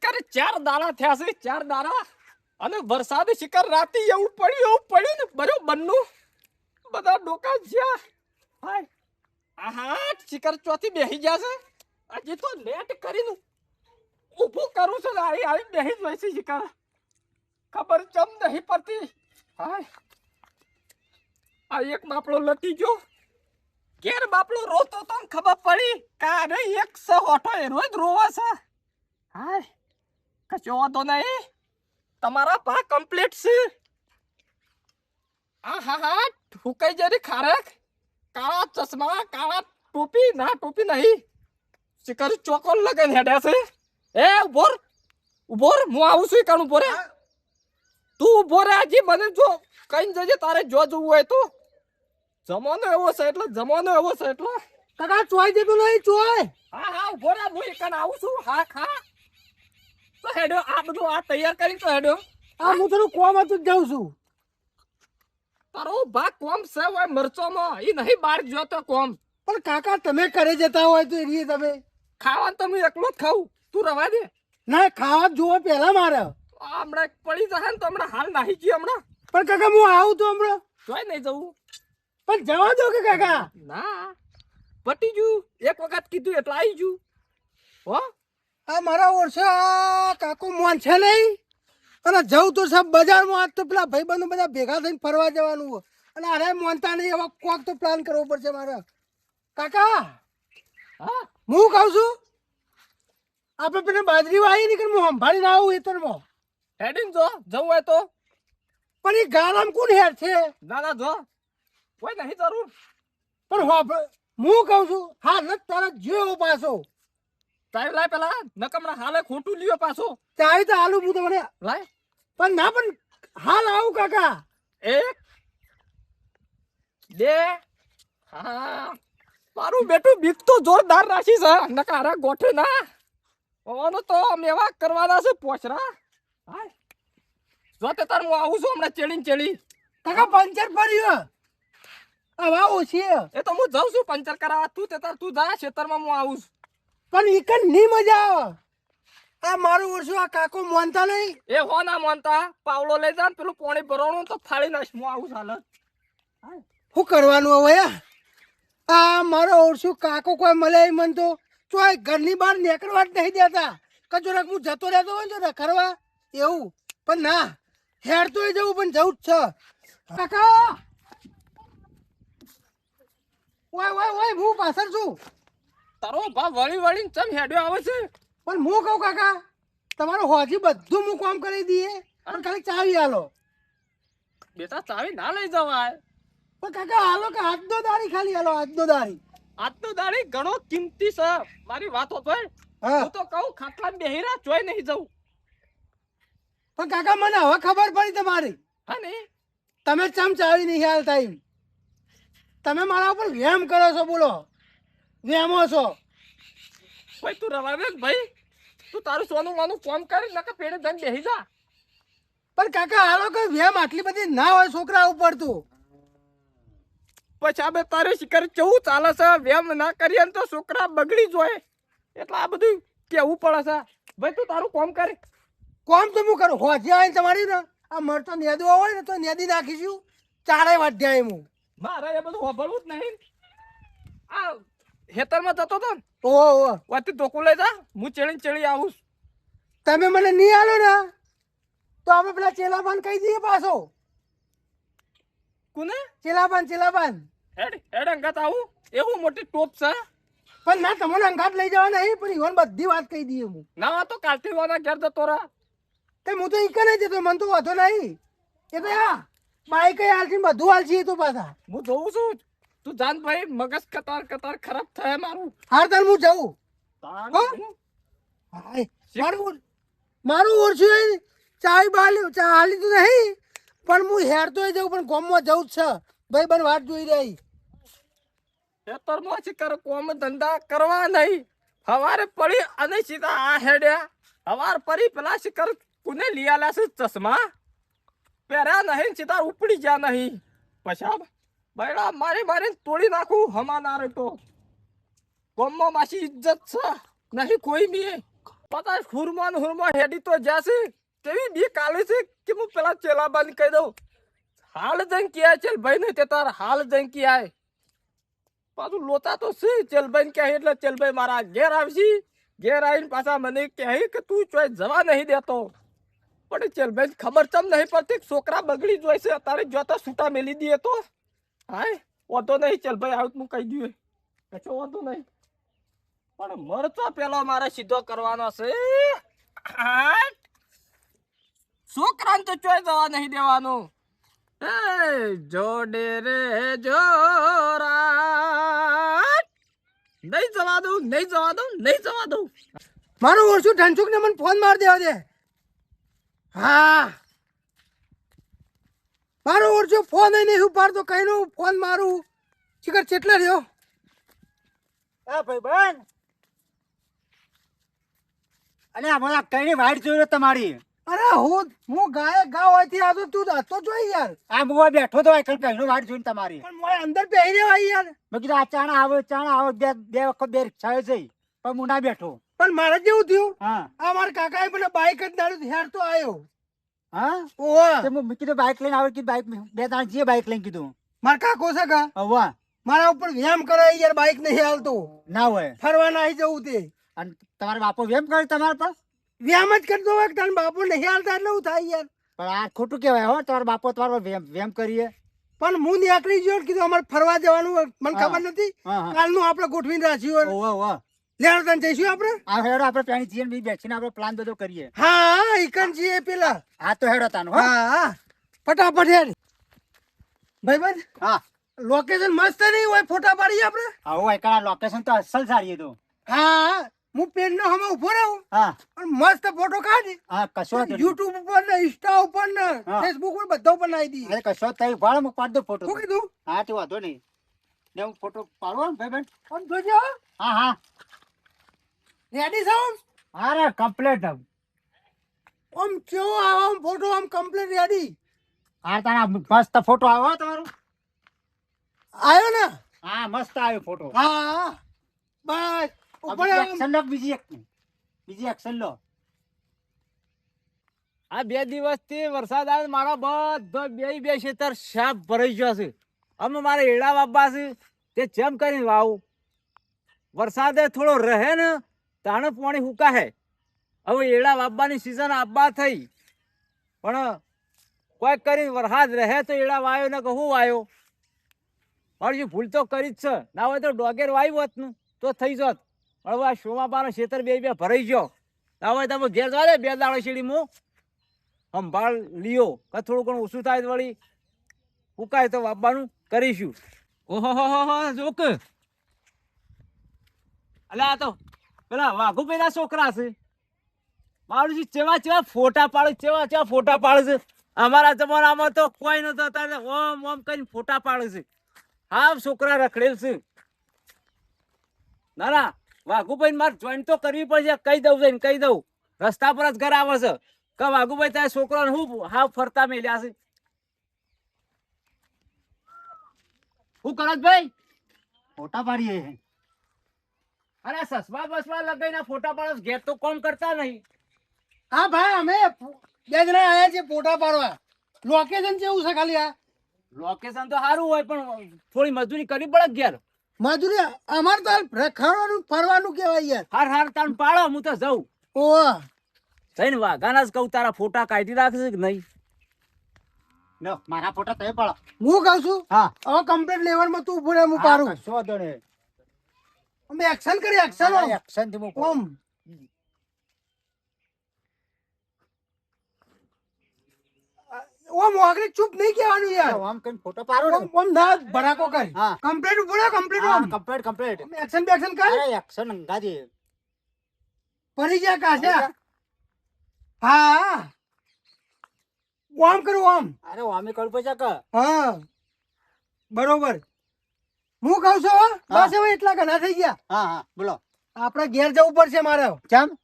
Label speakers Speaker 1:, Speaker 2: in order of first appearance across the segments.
Speaker 1: શિકાર 4 દાડા થયા છે 4 દાડા અને વરસાદ શિકાર રાતે એવું પડ્યું ને બરોબરનું બધા ડોકા જ્યા હાય આહા શિકાર ચોથી બેહી ગયા છે હજી તો લેટ કરીને ઊભું કરું છું આવી બેહી જ હોય છે શિકાર ખબર ચમ નહીં પડતી હાય આ એક બાપડો લટી ગયો ઘેર બાપડો રોતો તો ખબર પડી કારે એક સો ઓઠો એ રોજ રોવા છે હાય કશો વાંધો નહીં તમારા પા કમ્પ્લીટ છે હા ઠુકાઈ જરી ખારક કાળા ચશ્મા કાળા ટોપી ના ટોપી નહીં શિકાર ચોકોલ લગાઈને હેડ્યા છે એ ઉભો રે હું આવું છું કાણ ઉભો રે તું ઉભો રે હજી મને જો કઈ જજે તારે જો જોવું હોય તો જમાનો એવો છે એટલે
Speaker 2: કાકા ચોય દેતું નહીં ચોય.
Speaker 1: હા ઉભો રે હું એકન આવું છું હા ખા તો હેડો આ બધું આ તૈયાર કરી તો હેડો
Speaker 2: આ હું થોડું કોમ હતું જ જાઉં છું.
Speaker 1: તારો ભાગ કોમ છે હોય મરચોમાં ઈ નહીં બાર જોતો કોમ
Speaker 2: પણ કાકા તમે ઘરે જતા હોય તો એની તમે
Speaker 1: ખાવાનું તો હું એકલો જ ખાઉં તું રવા દે
Speaker 2: ના ખાવા જોવો પેલા મારે.
Speaker 1: હમણાં પડી જશે ને તો હમણાં હાલ નાહી ગયો હમણાં
Speaker 2: પણ કાકા હું આવું તો હમણાં
Speaker 1: જોઈ નહીં જવું
Speaker 2: પણ જવા દો કે કાકા.
Speaker 1: ના પટી ગયું એક વખત કીધું એટલે આવી ગયું હો
Speaker 2: આ મારા ઓરસો કાકુ મોન છે નહીં અને જવું તો સબ બજારમાં આજ તો પેલા ભાઈબંધો બધા ભેગા થઈને ફરવા જવાનું હોય અને અરે મોનતા નહીં હવે કોક તો પ્લાન કરવો પડશે મારે. કાકા
Speaker 1: હા
Speaker 2: હું કહું છું આપણે પેલા બાજરી વાળી નીકળ હું સંભાળીને આવું એતરમાં.
Speaker 1: હેડીને જો જવું હોય તો
Speaker 2: પણ એ ગારામ કોણ હેર છે
Speaker 1: ના જો કોઈ નહીં જરૂર
Speaker 2: પણ હું કહું છું હા ન તારા જેવો પાછો
Speaker 1: ચાવી લાય પેલા નકમણા હાલે ખોટું લ્યો પાછો
Speaker 2: ચાવી તો હાલું હું તમને
Speaker 1: લાય
Speaker 2: પણ ના પણ હાલ આવું કાકા.
Speaker 1: 1 2 હા મારું બેટું બીક તો જોરદાર રાખી છે નકારા ગોઠે ના ઓનો તો મેવા કરવાના છે પોછરા હાય જો તે તાર હું આવું છું હમણાં ચેડી
Speaker 2: કાકા પંચર પડ્યું હવા ઓછી
Speaker 1: એ તો હું જાઉં છું પંચર કરાવવા તું જા ખેતરમાં હું આવું છું
Speaker 2: પણ ઈકન નહીં મજા આવે. આ મારું ઓછું આ કાકો માનતા નહીં
Speaker 1: એ હો ના માનતા પાવડો લઈ જા ને પેલું પાણી ભરવાનું તો ફાડી નાખ હું આવું છું હાલ
Speaker 2: શું કરવાનું હવે આ મારો ઓછું કાકો કોઈ મળે મન તો ચોય ઘરની બહાર નીકળવા જ નહીં દેતા કચોરક હું જતો રહેતો હોય ને રખડવા એવું પણ ના હેર તો જવું પણ જવું જ છે. કાકા ઓય હું પાછળ છું
Speaker 1: તારો ભા વળી ચમ હેડ્યો આવે છે
Speaker 2: પણ હું કહું કાકા તમારું હોજી બધું હું કામ કરી દઈએ પણ ખાલી ચાવી હાલો.
Speaker 1: બેટા ચાવી ના લઈ જવાય
Speaker 2: પણ કાકા હાલો કે હાથ દો દારી ખાલી હાલો હાથ દો દારી.
Speaker 1: આજનો દાડી ઘણો કિંમતી છે મારી વાતો તો
Speaker 2: હા
Speaker 1: હું તો કહું ખાટલા બેહીરા જોઈ નહીં જવું
Speaker 2: પણ કાકા મને હવે ખબર પડી તમારી
Speaker 1: હા ને
Speaker 2: તમે ચમ ચાવી નહીં હાલ ટાઈમ તમે મારા ઉપર વેમ કરો છો બોલો વેમો છો.
Speaker 1: ભાઈ તું રવા દે ભાઈ તું તારું સોનું માનું કામ કરી નકર પેડે ધન બેહી જા
Speaker 2: પણ કાકા હાલો કે વેમ આટલી બધી ના હોય છોકરા ઉપર તું
Speaker 1: પછી આ બે તારે શિકાર કેવું ચાલે છે વેમ ના કરીએ ને તો છોકરા બગડી જોય એટલે આ બધું કેવું પડે છે ભાઈ તું તારું કામ કરે
Speaker 2: કોમ તો હું કરું હોજી આવીને તમારી ને આ મરતો નેદવા હોય ને તો નેદી નાખીશું ચારે વાઢ્યા હું
Speaker 1: મારે એ બધું હોભળવું જ નહીં આ હેતરમાં જતો તો ને
Speaker 2: ઓહો
Speaker 1: વાતી ધોકું લઈ જા હું ચેડી આવું છું.
Speaker 2: તમે મને નહીં આલો ને તો અમે પેલા ચેલાબાન કહી દઈએ પાછો.
Speaker 1: કોને
Speaker 2: ચેલાબાન
Speaker 1: હેડ અંગાત આવું એવું મોટી ટોપ છે
Speaker 2: પણ ના તમને અંગાત લઈ જવા નહીં પણ ઈવન બધી વાત કહી દઈએ હું
Speaker 1: ના તો કાલથી વાના ઘેર જતો રહા
Speaker 2: તે હું તો ઈકન જ જતો મને તો વાંધો નહીં એ તો આ બાઈક હાલથી બધું હાલશે એ તો પાછા
Speaker 1: હું જોઉં છું તું જાન ભાઈ મગજ કતાર ખરાબ થાય મારું
Speaker 2: હાર તાર હું જાઉં.
Speaker 1: તાણ
Speaker 2: હા? હાય, મારું ઓછું ચાય બાલ્યું ચા હાલી તો નહીં પણ હું હેરતો જઉં પણ ગામમાં જવું જ છે ભાઈ બન વાટ જોઈ રહી.
Speaker 1: ખેતરમાં શિકાર કોમ ધંધા કરવા નહીં હવારે પડી અને સીધા આ હેડ્યા હવાર પડી પેલા શિકાર કોને લઈ આલ્યા છે ચશ્મા પહેર્યા નહીં સીધા ઉપડી ગયા નહીં પછી બૈડા મારી તોડી નાખું હમા ના રેટો ગામમાં માસી ઇજ્જત છે નહીં કોઈ બી પતા હુરમાન હેડી તો જાશે કેવી બી કાલે છે કે હું પેલા ચેલાબાને કહી દઉં હાલ જઈને ક્યાં ચેલ ભાઈ ને તે તાર હાલ જઈને ક્યાં પાછું લોતા તો છે ચેલભાઈ કહે એટલે ચેલભાઈ મારા ઘેર આવશે ઘેર આવીને પાછા મને કહે કે તું ચોય જવા નહીં દેતો પણ ચેલભાઈ ખબર ચમ નહીં પડતી છોકરા બગડી જોઈ છે અત્યારે જોતા છૂટા મેલી દઈએ તો હાય વાંધો નહીં ચેલભાઈ આવું હું કહી દઉં કશો વાંધો નહીં પણ મરતો પેલો મારે સીધો કરવાનો છે છોકરાને તો ચોય જવા નહીં દેવાનું જોડે રે જોરા નહીં જવા દઉં નહીં જવા દઉં નહીં જવા દઉં
Speaker 2: મારું ઓળશું ઢંચુક ને મને ફોન માર દેવા દે હા મારો ઓળશું ફોન નહીં ઉપાડતો કઈ નું ફોન મારું શિખર ચેટલા રહ્યો
Speaker 3: હા ભાઈ બન અલે હમણાં કઈ વાઈટ જોઈ તમારી
Speaker 2: અરે હું ગાય ગાવ હોયથી આવતો તું હતો જોઈ યાર
Speaker 3: આ મુવા બેઠો તો કઈ કઈ વાઈટ જોઈને તમારી
Speaker 2: પણ મોય અંદર પહેરી દેવાય યાર
Speaker 3: મેં કીધું આ ચાણા આવે બે વખત બે રિક્ષા છે પણ હું ના બેઠો
Speaker 2: પણ મારે જેવું થયું
Speaker 3: હા
Speaker 2: આ મારા કાકાએ મને બાઈક જ દાડું હેર તો આવ્યો
Speaker 3: હા
Speaker 2: ઓવા
Speaker 3: તે મેં કીધું બાઈક લઈને આવે કે બાઈક બે ત્રણ જે બાઈક લઈને કીધું
Speaker 2: મારા કાકો છે કા
Speaker 3: હવા
Speaker 2: મારા ઉપર વ્યાયામ કરાય યાર બાઈક નહીં હાલતો
Speaker 3: ના હોય
Speaker 2: ફરવા નાહી જવું તે
Speaker 3: અને તમારા બાપો વેમ કરે તમારા પર
Speaker 2: વ્યાયામ જ કરતો હોય તારા બાપુ નહીં હાલતા એટલે હું થાય યાર
Speaker 3: પણ આ ખોટું કહેવાય હો તમારા બાપો તમારો વેમ કરીએ
Speaker 2: પણ હું નીકળી ગયો કીધું અમારે ફરવા જવાનું મને ખબર નથી
Speaker 3: હા હા
Speaker 2: કાલનું આપણે ગોઠવીને રાખ્યું
Speaker 3: ઓવા ઓવા
Speaker 2: લેણો તને જઈશું આપણે
Speaker 3: આ હેડો આપણે પેણી જીએ બી બેસીને આપણે પ્લાન બધો કરીએ
Speaker 2: હા ઈકન છીએ પેલા
Speaker 3: હા તો હેડો તાનો હો
Speaker 2: હા ફટાફટ હેડ ભાઈબંધ
Speaker 3: હા
Speaker 2: લોકેશન મસ્ત નહીં હોય ફોટા પાડીએ આપણે
Speaker 3: આવો એકલા લોકેશન તો અસલ સારી તો
Speaker 2: હા હું પેન નો હમે ઉભો રહું
Speaker 3: હા
Speaker 2: અને મસ્ત ફોટો કાઢ
Speaker 3: હા કશો વાંધો નહીં.
Speaker 2: યુટ્યુબ ઉપર ને ઇન્સ્ટા ઉપર ને
Speaker 3: હા.
Speaker 2: ફેસબુક ઉપર બધા ઉપર નાખી દી
Speaker 3: અરે કશો તઈ ભાળ હું પાડ દો ફોટો
Speaker 2: શું કીધું
Speaker 3: હા તો વાંધો નહીં ને હું ફોટો પાડવો ને ભાઈ બેન
Speaker 2: આમ જોજો
Speaker 3: હા હા
Speaker 2: રેડી સાઉન્ડ
Speaker 3: અરે કમ્પ્લીટ
Speaker 2: આમ કેવો આવો આમ ફોટો આમ કમ્પ્લીટ રેડી
Speaker 3: હા તારા મસ્ત ફોટો આવ્યો હો તમારો
Speaker 2: આવ્યો ને
Speaker 3: હા મસ્ત આવ્યો ફોટો
Speaker 2: હા બસ ઉપર આમ.
Speaker 3: એક્શન લો બીજી એક્શન લો
Speaker 4: આ 2 દિવસથી વરસાદ આવે મારા બધો બે ખેતર સાફ ભરાઈ ગયો છે અમે મારે એડા વાવવા છે તે જેમ કરીને વાવું વરસાદે થોડો રહે ને તાણે પાણી હુકાહે હવે એડા વાવવાની સિઝન આવવા થઈ પણ કોઈ કરીને વરસાદ રહે તો એડા વાયો ને કહું વાયો મારી ભૂલ તો કરી જ છે ના હોય તો ડોગેર વાયું હોત ને તો થઈ જોત પણ હવે આ શોમાબાનો ખેતર બે ભરાઈ ગયો ના હોય તમે ઘેર જવા દે 2 દાડો શેડી હું સંભાળ લ્યો કે થોડું ઘણું ઓછું થાય તો વળી ફૂકાય તો વાપવાનું કરીશું ઓહો જોક અલે આ તો પેલા વાઘુભાઈના છોકરા છે મારું ચેવા ફોટા પાડે ચેવા ફોટા પાડે છે અમારા જમાનામાં તો કોઈ નતો અત્યારે ઓમ કરીને ફોટા પાડે છે હા છોકરા રખડેલ છે ના વાઘુભાઈ મારે જોઈન તો કરવી પડશે કહી દઉં જઈને કહી દઉં રસ્તા પર જ ઘર આવે છે કે વાઘુભાઈ તારા છોકરાને હું હાવ ફરતા મેલ્યા છે હું કરત ભાઈ
Speaker 3: ફોટા પાડીએ
Speaker 4: અરે સસમા બસમાં લગાઈને ફોટા પાડો ઘેર તો કોમ કરતા નહીં
Speaker 2: હા ભાઈ અમે 2 જણા આયા છે ફોટા પાડવા લોકેશન કેવું છે ખાલી આ
Speaker 4: લોકેશન તો સારું હોય પણ થોડી મજૂરી કરવી પડે ઘેર
Speaker 2: મજૂરી અમાર તો હાલ રખડવાનું ફરવાનું કહેવાય યાર
Speaker 4: હાર તાન પાડો હું તો જઉં
Speaker 2: ઓહ
Speaker 4: જઈને વાઘાના જ કહું તારા ફોટા કાઢી રાખશે કે નહીં
Speaker 3: લો મારા ફોટા તઈ પાડો
Speaker 2: હું કહું છું
Speaker 3: હા
Speaker 2: હવે કમ્પ્લીટ લેવલમાં તું ઉભો રહે હું પાડું
Speaker 3: કશો વાંધો નહીં
Speaker 2: અમે એક્શન કરી એક્શન
Speaker 3: એક્શન થી મૂકો
Speaker 2: ઓમ ઓમ આગળ ચૂપ નહીં કહેવાનું યાર
Speaker 3: આમ કઈ ફોટો પાડો ને
Speaker 2: ઓમ ના ભડાકો કર
Speaker 3: હા.
Speaker 2: કમ્પ્લીટ ઉભો રહે કમ્પ્લીટ ઓમ
Speaker 3: કમ્પ્લીટ
Speaker 2: એક્શન બેક્શન કર
Speaker 3: અરે એક્શન અંગાજી
Speaker 2: પડી ગયા કાશા હા ઓમ કરું ઓમ
Speaker 3: અરે વામી કળ પૈસા કે
Speaker 2: હા બરોબર હું કહું છું હો બસ હવે એટલા ઘણા થઈ ગયા
Speaker 3: હા હા બોલો
Speaker 2: આપણે ઘેર જવું પડશે મારે
Speaker 3: કેમ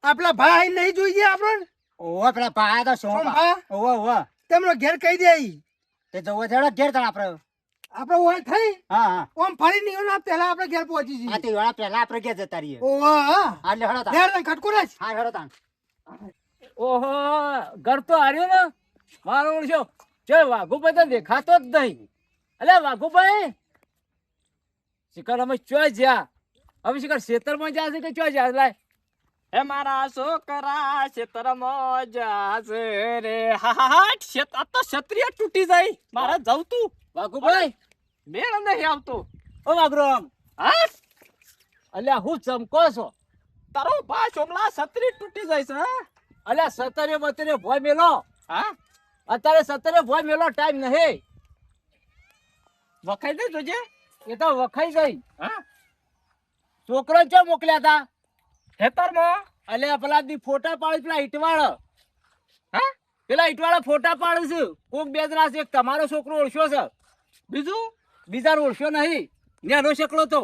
Speaker 2: આપણા ભાઈ નહીં જોઈએ આપણે
Speaker 3: ઓવા પેલા પાયા તો શું
Speaker 2: હા
Speaker 3: ઓવા ઓવા
Speaker 2: તેમનો ઘેર કહી દે ઈ.
Speaker 3: તે જવો છેડો ઘેર તણ આપણે
Speaker 2: આપણે ઓય થઈ
Speaker 3: હા હા
Speaker 2: ઓમ ફરી નીકળો પહેલા આપણે ઘેર પહોંચી
Speaker 3: આ
Speaker 2: જઈએ
Speaker 3: તે વાળા પહેલા આપણે ક્યાં જતા રહીએ
Speaker 2: ઓવા
Speaker 3: હા એટલે હળો તાણ.
Speaker 2: લેર તને ખટકો રાખ
Speaker 3: હા હળો તાણ.
Speaker 4: ઓહો ઘર તો હાર્યો ને મારો ઓળશો જો વાઘુભાઈ તો દેખાતો જ નહીં. અલે વાઘુભાઈ શિખર અમે ચોય જ્યાં હવે શિખર ખેતરમાં જ્યાં છે કે ચોય જ્યાં લાય
Speaker 1: હે મારા છોકરા ખેતરમાં જાશે રે હા હા હા આ તો ક્ષત્રિય તૂટી જાય મારે જવું તું
Speaker 4: વાઘુભાઈ
Speaker 1: મેળ નહીં આવતો
Speaker 4: ઓ વાઘરામ
Speaker 1: હા
Speaker 4: અલ્યા હું ચમકો છો
Speaker 1: તારો ભા ચોમલા ક્ષત્રિય તૂટી જાય છે હા?
Speaker 4: અલ્યા સતરે બતરે ભોય મેલો
Speaker 1: હા
Speaker 4: અત્યારે સતરે ભોય મેલો ટાઈમ નહીં
Speaker 1: વખાઈ દે જોજે
Speaker 4: એ તો વખાઈ ગઈ
Speaker 1: હા
Speaker 4: છોકરો ચો મોકલ્યા હતા
Speaker 1: ખેતરમાં
Speaker 4: અલ્યા પેલા દી ફોટા પાડી પેલા ઈટવાળ
Speaker 1: હા
Speaker 4: પેલા ઈટવાળા ફોટા પાડું છું કોક બે જણા છે એક તમારો છોકરો ઓળખ્યો છે
Speaker 1: બીજું
Speaker 4: બીજા ઓળખ્યો નહીં નેનો શકલો તો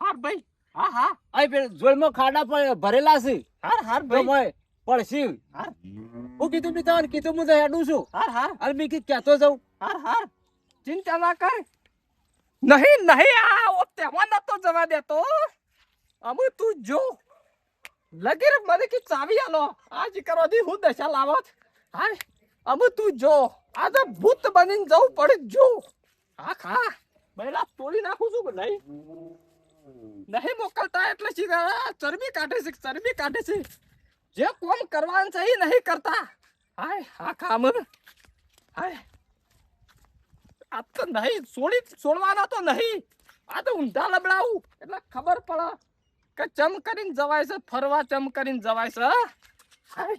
Speaker 1: હાર ભાઈ હા હા
Speaker 4: અહીં પેલા જોલમાં ખાડા ભરેલા છે
Speaker 1: હાર હાર
Speaker 4: તો
Speaker 1: ભાઈ
Speaker 4: મોય પડશી
Speaker 1: હાર
Speaker 4: હું કીધું બી તમને કીધું હું તો હેડું છું
Speaker 1: હાર હાર
Speaker 4: અને બી કીધું કહેતો જાઉં
Speaker 1: હાર હાર ચિંતા ના કર નહીં નહીં આ ઓ તેમાં નતો જવા દેતો અમુ તું જો લગીર મને કે ચાવી આલો આજ કરો દી હું દશા લાવત હાય અમુ તું જો આજે ભૂત બનીને જવું પડે જો હા ખા બેલા તોડી નાખું છું કે નહીં નહીં મોકલતા એટલે શીખા ચરબી કાઢે છે ચરબી કાઢે છે જે કોમ કરવાનું છે એ નહીં કરતા હાય હા કામ હાય આ તો નહીં છોડવાના તો નહીં આ તો ઊંધા લબડાવું એટલે ખબર પડે કે ચમ કરીને જવાય છે ફરવા ચમ કરીને જવાય છે હાય